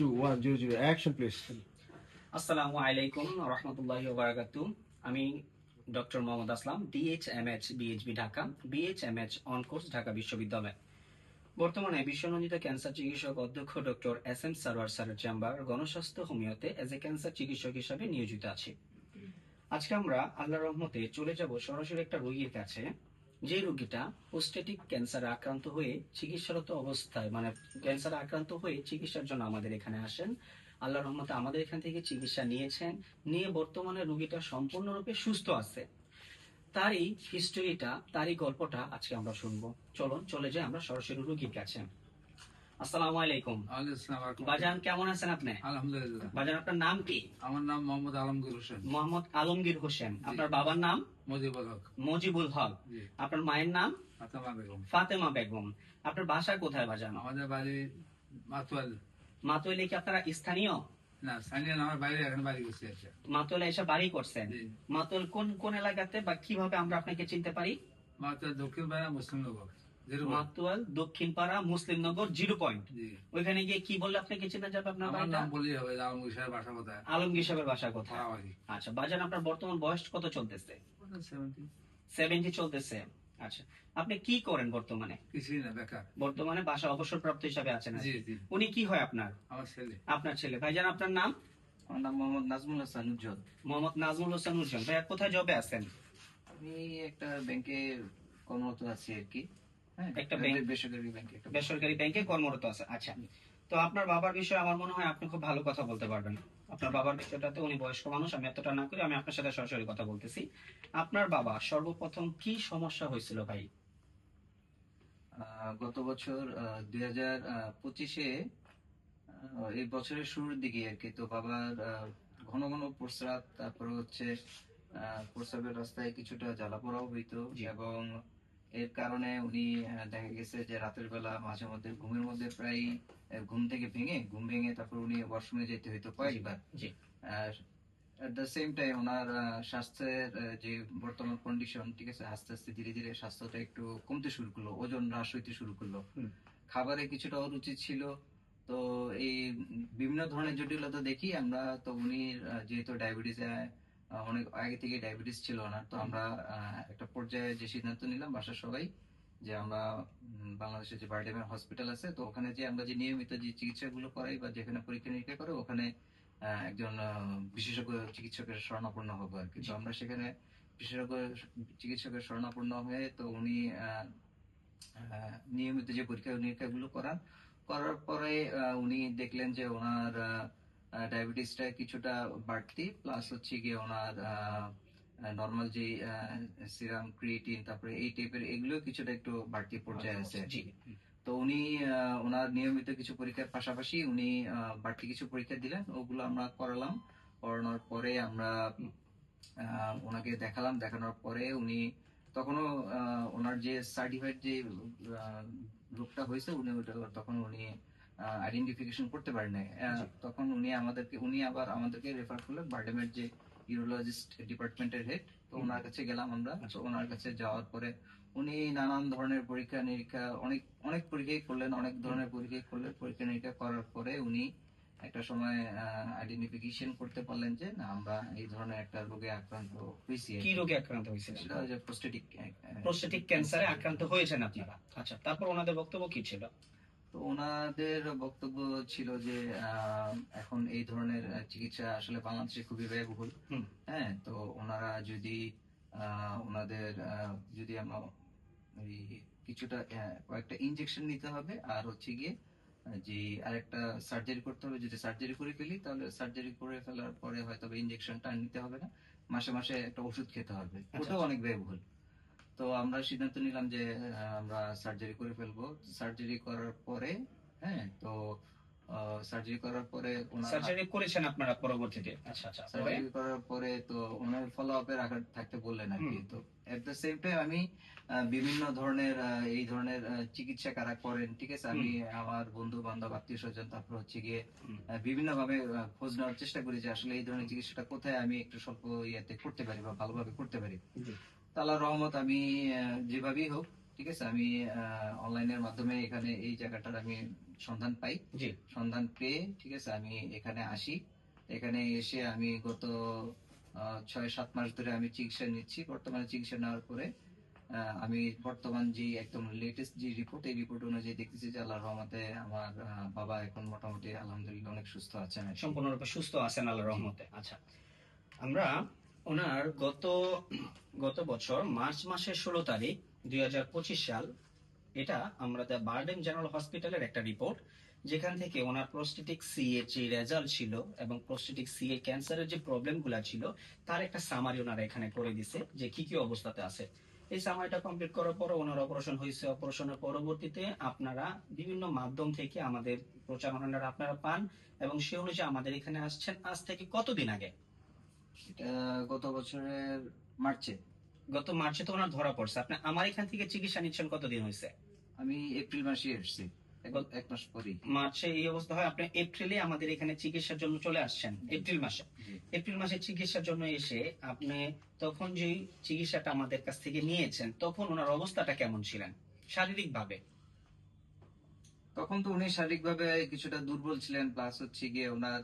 2 1 0 0 action please. আসসালামু আলাইকুম রহমতুল্লাহি ওয়া বারাকাতুহু। আমি doctor Mohammad Aslam, DHMH BHB Dhaka, BHMH on course Dhaka বিশ্ববিদ্যালয়। বর্তমানে বিশ্বনন্দিত ক্যান্সার চিকিৎসক অধ্যক্ষ ডক্টর এস এম সারওয়ার স্যারের চেম্বার গণস্বাস্থ্য হোমিওতে এজ এ ক্যান্সার চিকিৎসক হিসাবে নিয়োজিত আছি। আজকে আমরা আল্লাহর রহমতে চলে যাব সরাসরি একটা রোগীর কাছে, যে রোগীটা প্রোস্টেটিক ক্যান্সারে আক্রান্ত হয়ে চিকিৎসারত অবস্থায়, মানে ক্যান্সারে আক্রান্ত হয়ে চিকিৎসার জন্য আমাদের এখানে আসেন। আল্লাহর রহমতে আমাদের এখান থেকে চিকিৎসা নিয়েছেন, নিয়ে বর্তমানে রোগীটা সম্পূর্ণরূপে সুস্থ আছে। তারই হিস্টোরিটা, তারই গল্পটা আজকে আমরা শুনবো। চলুন চলে যাই আমরা সরাসরি রোগীর কাছে। আসসালামু আলাইকুম। বাজান, কেমন আছেন আপনি? আলহামদুলিল্লাহ। বাজান, আপনার নাম কি? আমার নাম মোহাম্মদ আলমগীর হোসেন। মোহাম্মদ আলমগীর হোসেন। আপনার বাবার নাম? মুজিবুল হক। মুজিবুল হক। আপনার মায়ের নাম? ফাতেমা বেগম। ফাতেমা বেগম। আপনার বাসা কোথায় বাজান? আমাদের বাড়ি মাতুয়াল। মাতুয়ালে কি আপনারা স্থানীয়? না, স্থানীয় না, আমার বাইরে এখন বাড়ি গেছে। মাতুয়ালে এসে বাড়ি করছেন? মাতুয়াল কোন কোন এলাকাতে, বা কিভাবে আমরা আপনাকে চিনতে পারি? মাতুয়াল দক্ষিণ পাড়া মুসলিমনগর। মাতুয়াল দক্ষিণ পাড়া মুসলিমনগর 0 পয়েন্ট। ওইখানে গিয়ে কি বললে আপনাকে চেনা যাবে? আপনার আমার নাম বললেই হবে। আলমগীর সাহেবের বাসা কোথায়? আলমগীর সাহেবের বাসা কোথায়? আচ্ছা বাজান, আপনার বর্তমান বয়স কত চলতেছে? 70 চলতেছে। আচ্ছা, আপনি কি করেন বর্তমানে? কিছুই না, বেকার। বর্তমানে বাসা অবসরপ্রাপ্ত হিসাবে আছেন? জি জি। উনি কি হয় আপনার? আমার ছেলে। আপনার ছেলে। ভাইজান, আপনার নাম? আমার নাম মোহাম্মদ নাজমুল হাসান উজ্জ্বল। মোহাম্মদ নাজমুল হোসেন উজ্জ্বল। ভাইয়া, কোথায় জবে আছেন? আমি একটা ব্যাংকে কর্মরত আছি আর কি। একটা ব্যাংক, বেসরকারি ব্যাংকে। বেসরকারি ব্যাংকে কর্মরত আছে। আচ্ছা, তো আপনার বাবার বিষয়ে আমার মনে হয় আপনি খুব ভালো কথা বলতে পারবেন। আপনার বাবার বিষয়টাতে, উনি বয়স্ক মানুষ, আমি এতটা না করি, আমি আপনার সাথে সরাসরি কথা বলতেছি। আপনার বাবা সর্বপ্রথম কি সমস্যা হয়েছিল ভাই? গত বছর 2025-এ, এই বছরের শুরুর দিকে আর কি, তো বাবার ঘন ঘন প্রস্রাব, তারপরে হচ্ছে প্রস্রাবের রাস্তায় কিছুটা জ্বালা পোড়াও হইতো, এবং এর কারণে উনি দেখা গেছে যে রাতের বেলা মাঝে মধ্যে ঘুমের মধ্যে প্রায় ঘুম ভেঙে তারপর উনি ওয়াশরুমে যেতে হইতো কয়েকবার। এট দ্য সেম টাইম ওনার স্বাস্থ্যের যে বর্তমান কন্ডিশন, ঠিক আছে, আস্তে আস্তে ধীরে ধীরে স্বাস্থ্যটা একটু কমতে শুরু করলো, ওজন হ্রাস হইতে শুরু করলো, খাবারে কিছুটা অরুচি ছিল। তো এই বিভিন্ন ধরনের জটিলতা দেখি আমরা। তো উনি যেহেতু ডায়াবেটিস, অনেক আগে থেকে ডায়াবেটিস ছিল না, তো আমরা একটা পর্যায়ে যে সিদ্ধান্ত নিলাম বাসার সবাই, যে আমরা বাংলাদেশের যে বারডেমের হসপিটাল আছে, তো ওখানে যে আমরা যে নিয়মিত যে চিকিৎসাগুলো করাই বা যেখানে পরীক্ষা নিরীক্ষা করে, ওখানে একজন বিশেষজ্ঞ চিকিৎসকের শরণাপন্ন হবো আর কি। তো আমরা সেখানে বিশেষজ্ঞ চিকিৎসকের শরণাপন্ন হয়ে, তো উনি নিয়মিত যে পরীক্ষা নিরীক্ষা গুলো করার পরে উনি দেখলেন যে ওনার ডায়াবেটিসটা কিছুটা বাড়তি, প্লাস হচ্ছে গিয়ে ওনার নর্মাল যে সিরাম ক্রিয়েটিন, তারপরে এই টাইপের এগুলো কিছুটা একটু বাড়তি পর্যায়ে আছে। তো উনি ওনার নিয়মিত কিছু পরীক্ষার পাশাপাশি উনি বাড়তি কিছু পরীক্ষা দিলেন, ওগুলো আমরা করানোর পরে আমরা ওনাকে দেখালাম। দেখানোর পরে উনি তখনও ওনার যে সার্টিফাইড যে রোগটা হয়েছে, তখন উনি আইডেন্টিফিকেশন করতে পারেন নাই। তখন উনি আবার আমাদেরকে রেফার করলেন বারডেমের যে ইউরোলজিস্ট ডিপার্টমেন্টের হেড, তো ওনার কাছে গেলাম আমরা। তো ওনার কাছে যাওয়ার পরে উনি নানান ধরনের পরীক্ষা নিরীক্ষা, অনেক পরীক্ষাই করলেন, অনেক ধরনের পরীক্ষা নিরীক্ষা করার পরে উনি একটা সময় আইডেন্টিফিকেশন করতে পারলেন যে না, আমরা এই ধরনের একটা রোগে আক্রান্ত হয়েছি। কি রোগে আক্রান্ত হয়েছিল? সেটা হচ্ছে প্রোস্টেটিক ক্যান্সারে আক্রান্ত হয়েছেন আপনারা। আচ্ছা, তারপর ওনাদের বক্তব্য কি ছিল? তো ওনাদের বক্তব্য ছিল যে এখন এই ধরনের চিকিৎসা আসলে বাংলাদেশে খুবই ব্যয়বহুল। হ্যাঁ, তো ওনারা যদি ওনাদের যদি আমরা কিছুটা কয়েকটা ইনজেকশন নিতে হবে, আর হচ্ছে গিয়ে যে আরেকটা সার্জারি করতে হবে। যদি সার্জারি করে ফেলি, তাহলে সার্জারি করে ফেলার পরে হয়তো ইনজেকশনটা নিতে হবে না, মাসে মাসে একটা ওষুধ খেতে হবে, ওটাও অনেক ব্যয়বহুল। তো আমরা সিদ্ধান্ত নিলাম যে আমরা সার্জারি করে ফেলবো। সার্জারি করার পরে, হ্যাঁ, তো সার্জারি করার পরে সার্জারি করেছেন আপনারা পরবর্তীতে? আচ্ছা আচ্ছা, সার্জারি করার পরে তো ওনার ফলো আপে থাকতে বললেন আর কি। তো এট দ্য সেম টাইম আমি বিভিন্ন ধরনের এই ধরনের চিকিৎসা কারা করেন, ঠিক আছে, আমি আমার বন্ধু বান্ধব, আত্মীয় স্বজন, তারপর হচ্ছে গিয়ে বিভিন্ন ভাবে খোঁজ নেওয়ার চেষ্টা করি যে আসলে এই ধরনের চিকিৎসাটা কোথায় আমি একটু স্বল্প ইয়েতে করতে পারি বা ভালোভাবে করতে পারি। আল্লাহর রহমত, আমি যেভাবেই হোক, ঠিক আছে, আমি অনলাইনের মাধ্যমে এখানে এই জায়গাটার আমি সন্ধান পাই। জি। সন্ধান পেয়ে ঠিক আছে আমি এখানে আসি। এখানে এসে আমি গত 6-7 মাস ধরে আমি চিকিৎসা নিচ্ছি। বর্তমানে চিকিৎসা নেওয়ার পরে আমি বর্তমান যে একদম লেটেস্ট যে রিপোর্ট, এই রিপোর্ট অনুযায়ী দেখতেছি যে আল্লাহর রহমতে আমার বাবা এখন মোটামুটি আলহামদুলিল্লাহ অনেক সুস্থ আছেন আর কি। সম্পূর্ণরূপে সুস্থ আছেন আল্লাহর রহমতে। আচ্ছা, আমরা ওনার গত বছর মার্চ মাসের 16 তারিখ 2025 সাল, এটা আমরা দ্য বারডেম জেনারেল হসপিটালের একটা রিপোর্ট, যেখান থেকে ওনার প্রোস্টেটিক সি এর যে রেজাল্ট ছিল এবং প্রোস্টেটিক সি এর ক্যান্সারের যে প্রবলেম গুলা ছিল তার একটা সামারি ওনারা এখানে করে দিছে যে কি কি অবস্থাতে আছে। এই সামারিটা কমপ্লিট করার পর ওনার অপারেশন হয়েছে। অপারেশনের পরবর্তীতে আপনারা বিভিন্ন মাধ্যম থেকে আমাদের প্রচারণাটা আপনারা পান এবং সে অনুযায়ী আমাদের এখানে আসছেন। আজ থেকে কতদিন আগে? এটা গত বছরের মার্চে। গত মার্চে তো ওনার ধরা পড়ছে। আপনি আমার এখান থেকে চিকিৎসা নিচ্ছেন কতদিন হয়েছে? আমি এপ্রিল মাসে এসেছি, এক মাস পরেই। মার্চে এই অবস্থা হয়, আপনি এপ্রিলে আমাদের এখানে চিকিৎসার জন্য চলে আসছেন। এপ্রিল মাসে, জি। এপ্রিল মাসে চিকিৎসার জন্য এসে আপনি তখন যে চিকিৎসাটা আমাদের কাছ থেকে নিয়েছেন তখন ওনার অবস্থাটা কেমন ছিলেন শারীরিক ভাবে? তখন তো উনি শারীরিকভাবে কিছুটা দুর্বল ছিলেন, প্লাস হচ্ছে গিয়ে ওনার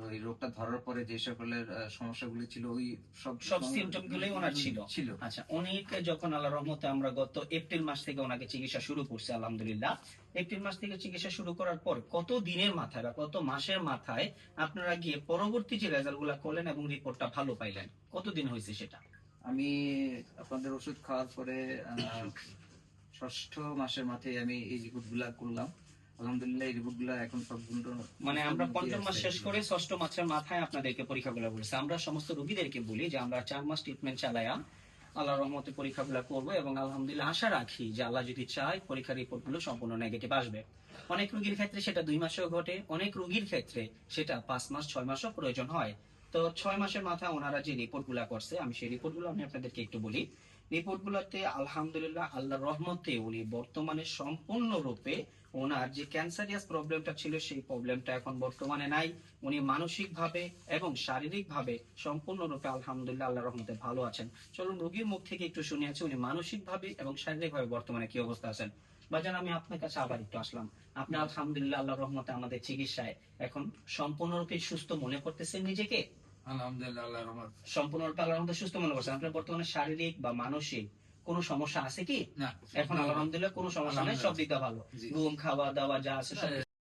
ওই রোগটা ধরার পরে যে সকলের সমস্যাগুলি ছিল ওই সব সিমটম গুলোই ওনার ছিল। ছিল। আচ্ছা, উনিকে যখন আল্লাহর রহমতে আমরা গত এপ্রিল মাস থেকে ওনাকে চিকিৎসা শুরু করছি আলহামদুলিল্লাহ, এপ্রিল মাস থেকে চিকিৎসা শুরু করার পর কত দিনের মাথায় বা কত মাসের মাথায় আপনারা গিয়ে পরবর্তী যে রেজাল্ট গুলা করলেন এবং রিপোর্টটা ভালো পাইলেন, কতদিন হয়েছে সেটা? আমি আপনাদের ওষুধ খাওয়ার পরে 6ষ্ঠ মাসের মাথায় আমি এই রিপোর্ট গুলা করলাম। আলহামদুলিল্লাহ এই রিপোর্ট গুলা এখন সম্পূর্ণ মানে আমরা পঞ্চম মাস শেষ করে ষষ্ঠ মাসের মাথায় আপনাদেরকে পরীক্ষাগুলো বলেছি। আমরা সমস্ত রোগীদেরকে বলি যে আমরা 4 মাস ট্রিটমেন্ট চালায়া আল্লাহর রহমতে পরীক্ষাগুলো করবো এবং আলহামদুলিল্লাহ আশা রাখি যে আল্লাহ যদি চায় পরীক্ষার রিপোর্ট গুলো সম্পূর্ণ নেগেটিভ আসবে। অনেক রোগীর ক্ষেত্রে সেটা 2 মাসেও ঘটে, অনেক রোগীর ক্ষেত্রে সেটা 5 মাস 6 মাসও প্রয়োজন হয়। তো 6 মাসের মাথায় ওনারা যে রিপোর্ট গুলা করছে, আমি সেই রিপোর্ট গুলো আমি আপনাদেরকে একটু বলি। রিপোর্ট গুলাতে আলহামদুলিল্লাহ আল্লাহর রহমতে উনি বর্তমানে সম্পূর্ণরূপে ওনার যে ক্যান্সারিয়াস প্রবলেমটা ছিল সেই প্রবলেমটা এখন বর্তমানে নাই। উনি মানসিক ভাবে এবং শারীরিক ভাবে সম্পূর্ণরূপে আলহামদুলিল্লাহ আল্লাহর রহমতে ভালো আছেন। চলুন রোগীর মুখ থেকে একটু শুনিয়েছি উনি মানসিক ভাবে এবং শারীরিক ভাবে বর্তমানে কি অবস্থা আছেন। বাজান, আমি আপনার কাছে আবার একটু আসলাম। আপনি আলহামদুলিল্লাহ আল্লাহর রহমতে আমাদের চিকিৎসায় এখন সম্পূর্ণরূপে সুস্থ মনে করতেছেন নিজেকে? আলহামদুলিল্লাহ, আল্লাহর রহমত। সম্পূর্ণরূপে আল্লাহর রহমতে সুস্থ মনে করছেন? আপনার বর্তমানে শারীরিক বা মানসিক কোনো সমস্যা আছে কি? না, এখন আলহামদুলিল্লাহ কোনো সমস্যা নেই, সব দিকটা ভালো। জি। ঘুম, খাওয়া দাওয়া যা আছে সব